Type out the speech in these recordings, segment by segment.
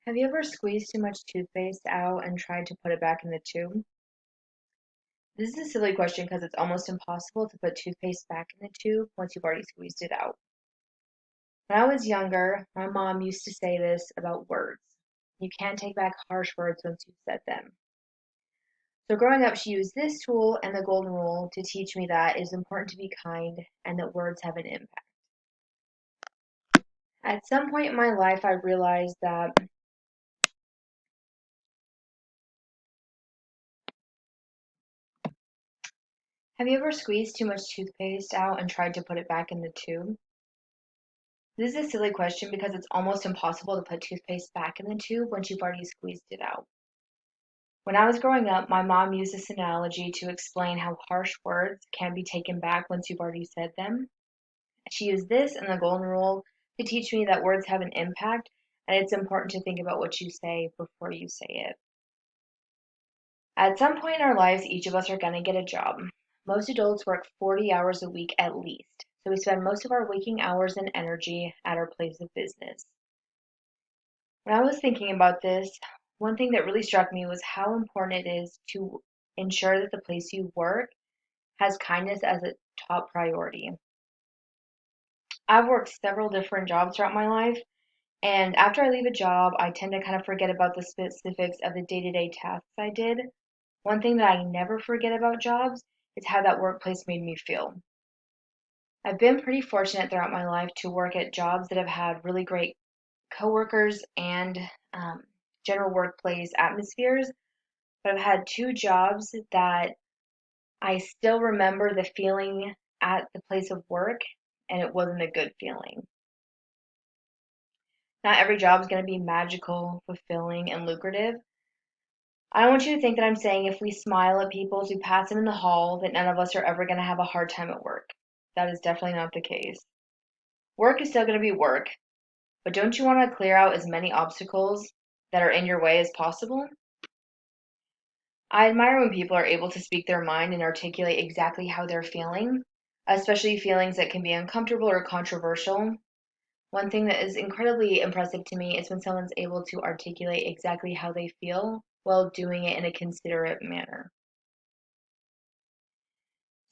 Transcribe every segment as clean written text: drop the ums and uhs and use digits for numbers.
Have you ever squeezed too much toothpaste out and tried to put it back in the tube? This is a silly question because it's almost impossible to put toothpaste back in the tube once you've already squeezed it out. When I was younger, my mom used to say this about words. You can't take back harsh words once you've said them. So growing up, she used this tool and the golden rule to teach me that it is important to be kind and that words have an impact. At some point in my life, I realized that have you ever squeezed too much toothpaste out and tried to put it back in the tube? This is a silly question because it's almost impossible to put toothpaste back in the tube once you've already squeezed it out. When I was growing up, my mom used this analogy to explain how harsh words can be taken back once you've already said them. She used this and the golden rule to teach me that words have an impact and it's important to think about what you say before you say it. At some point in our lives, each of us are going to get a job. Most adults work 40 hours a week at least, so we spend most of our waking hours and energy at our place of business. When I was thinking about this, one thing that really struck me was how important it is to ensure that the place you work has kindness as a top priority. I've worked several different jobs throughout my life, and after I leave a job, I tend to kind of forget about the specifics of the day-to-day tasks I did. One thing that I never forget about jobs is how that workplace made me feel. I've been pretty fortunate throughout my life to work at jobs that have had really great coworkers and um, general workplace atmospheres, but I've had two jobs that I still remember the feeling at the place of work, and it wasn't a good feeling. Not every job is going to be magical, fulfilling, and lucrative. I don't want you to think that I'm saying if we smile at people as we pass them in the hall, that none of us are ever going to have a hard time at work. That is definitely not the case. Work is still going to be work, but don't you want to clear out as many obstacles that are in your way as possible? I admire when people are able to speak their mind and articulate exactly how they're feeling, especially feelings that can be uncomfortable or controversial. One thing that is incredibly impressive to me is when someone's able to articulate exactly how they feel while doing it in a considerate manner.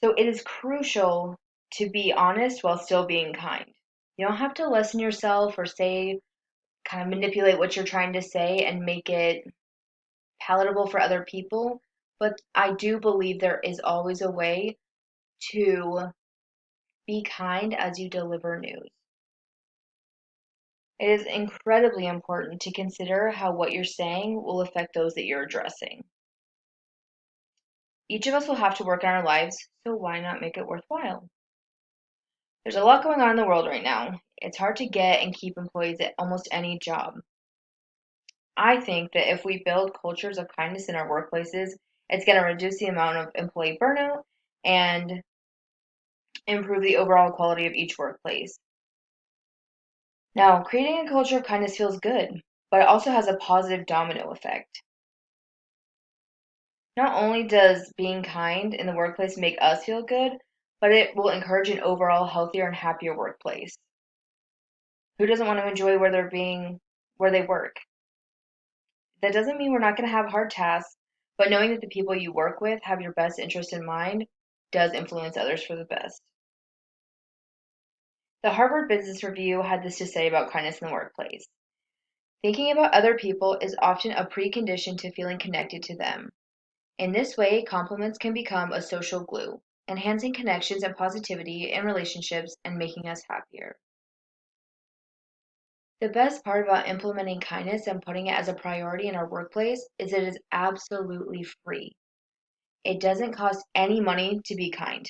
So it is crucial to be honest while still being kind. You don't have to lessen yourself or say, kind of manipulate what you're trying to say and make it palatable for other people. But I do believe there is always a way to be kind as you deliver news. It is incredibly important to consider how what you're saying will affect those that you're addressing. Each of us will have to work on our lives, so why not make it worthwhile? There's a lot going on in the world right now. It's hard to get and keep employees at almost any job. I think that if we build cultures of kindness in our workplaces, it's going to reduce the amount of employee burnout and improve the overall quality of each workplace. Now, creating a culture of kindness feels good, but it also has a positive domino effect. Not only does being kind in the workplace make us feel good, but it will encourage an overall healthier and happier workplace. Who doesn't want to enjoy where they work? That doesn't mean we're not going to have hard tasks, but knowing that the people you work with have your best interest in mind does influence others for the best. The Harvard Business Review had this to say about kindness in the workplace. Thinking about other people is often a precondition to feeling connected to them. In this way, compliments can become a social glue, enhancing connections and positivity in relationships and making us happier. The best part about implementing kindness and putting it as a priority in our workplace is it is absolutely free. It doesn't cost any money to be kind.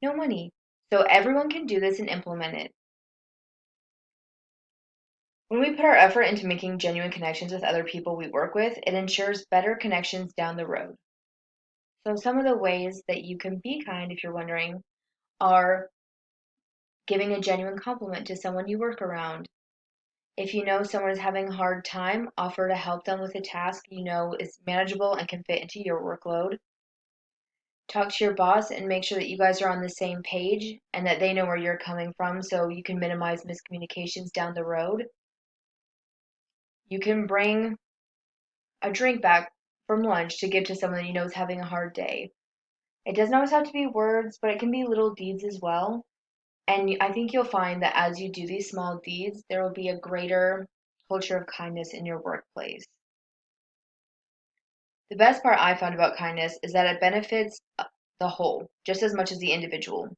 No money. So everyone can do this and implement it. When we put our effort into making genuine connections with other people we work with, it ensures better connections down the road. So some of the ways that you can be kind, if you're wondering, are giving a genuine compliment to someone you work around. If you know someone is having a hard time, offer to help them with a task you know is manageable and can fit into your workload. Talk to your boss and make sure that you guys are on the same page and that they know where you're coming from so you can minimize miscommunications down the road. You can bring a drink back from lunch to give to someone that you know is having a hard day. It doesn't always have to be words, but it can be little deeds as well. And I think you'll find that as you do these small deeds, there will be a greater culture of kindness in your workplace. The best part I found about kindness is that it benefits the whole just as much as the individual.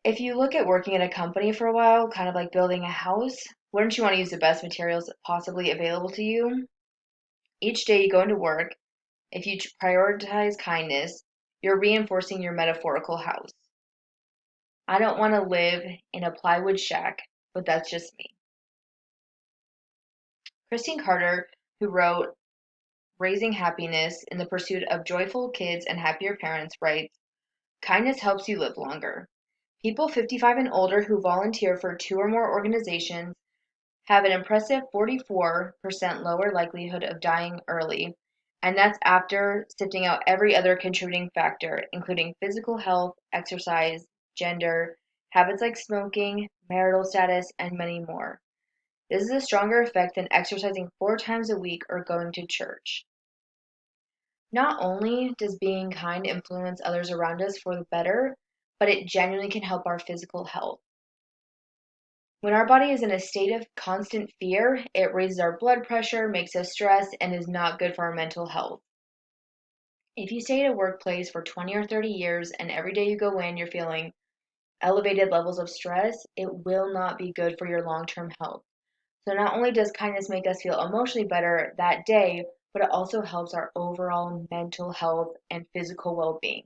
If you look at working at a company for a while, kind of like building a house, wouldn't you want to use the best materials possibly available to you? Each day you go into work, if you prioritize kindness, you're reinforcing your metaphorical house. I don't want to live in a plywood shack, but that's just me. Christine Carter, who wrote Raising Happiness in the Pursuit of Joyful Kids and Happier Parents, writes, kindness helps you live longer. People 55 and older who volunteer for 2 or more organizations have an impressive 44% lower likelihood of dying early, and that's after sifting out every other contributing factor, including physical health, exercise, gender, habits like smoking, marital status, and many more. This is a stronger effect than exercising 4 times a week or going to church. Not only does being kind influence others around us for the better, but it genuinely can help our physical health. When our body is in a state of constant fear, it raises our blood pressure, makes us stressed, and is not good for our mental health. If you stay at a workplace for 20 or 30 years and every day you go in, you're feeling elevated levels of stress, it will not be good for your long-term health. So not only does kindness make us feel emotionally better that day, but it also helps our overall mental health and physical well-being.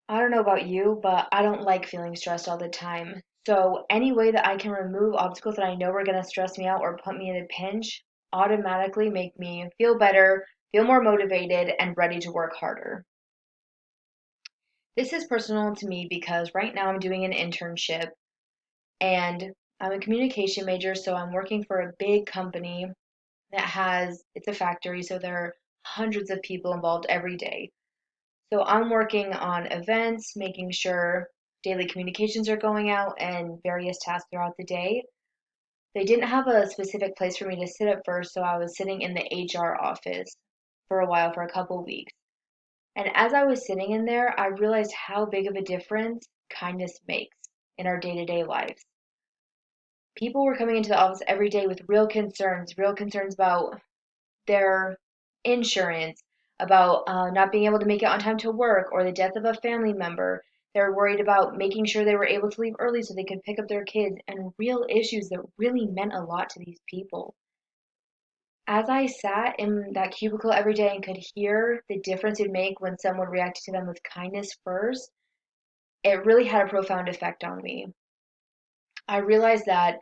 I don't know about you, but I don't like feeling stressed all the time. So any way that I can remove obstacles that I know are going to stress me out or put me in a pinch automatically make me feel better, feel more motivated, and ready to work harder. This is personal to me because right now I'm doing an internship and I'm a communication major, so I'm working for a big company that it's a factory, so there are hundreds of people involved every day. So I'm working on events, making sure daily communications are going out and various tasks throughout the day. They didn't have a specific place for me to sit at first, so I was sitting in the HR office for a while, for a couple of weeks. And as I was sitting in there, I realized how big of a difference kindness makes in our day-to-day lives. People were coming into the office every day with real concerns about their insurance, about not being able to make it on time to work, or the death of a family member. They're worried about making sure they were able to leave early so they could pick up their kids, and real issues that really meant a lot to these people. As I sat in that cubicle every day and could hear the difference it'd make when someone reacted to them with kindness first, it really had a profound effect on me. I realized that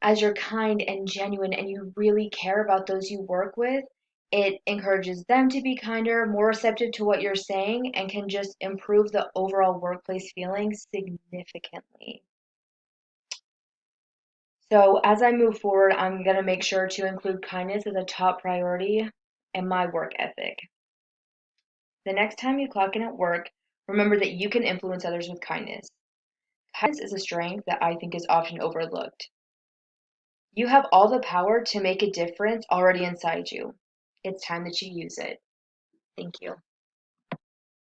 as you're kind and genuine and you really care about those you work with, it encourages them to be kinder, more receptive to what you're saying, and can just improve the overall workplace feeling significantly. So, as I move forward, I'm going to make sure to include kindness as a top priority in my work ethic. The next time you clock in at work, remember that you can influence others with kindness. Kindness is a strength that I think is often overlooked. You have all the power to make a difference already inside you. It's time that you use it. Thank you.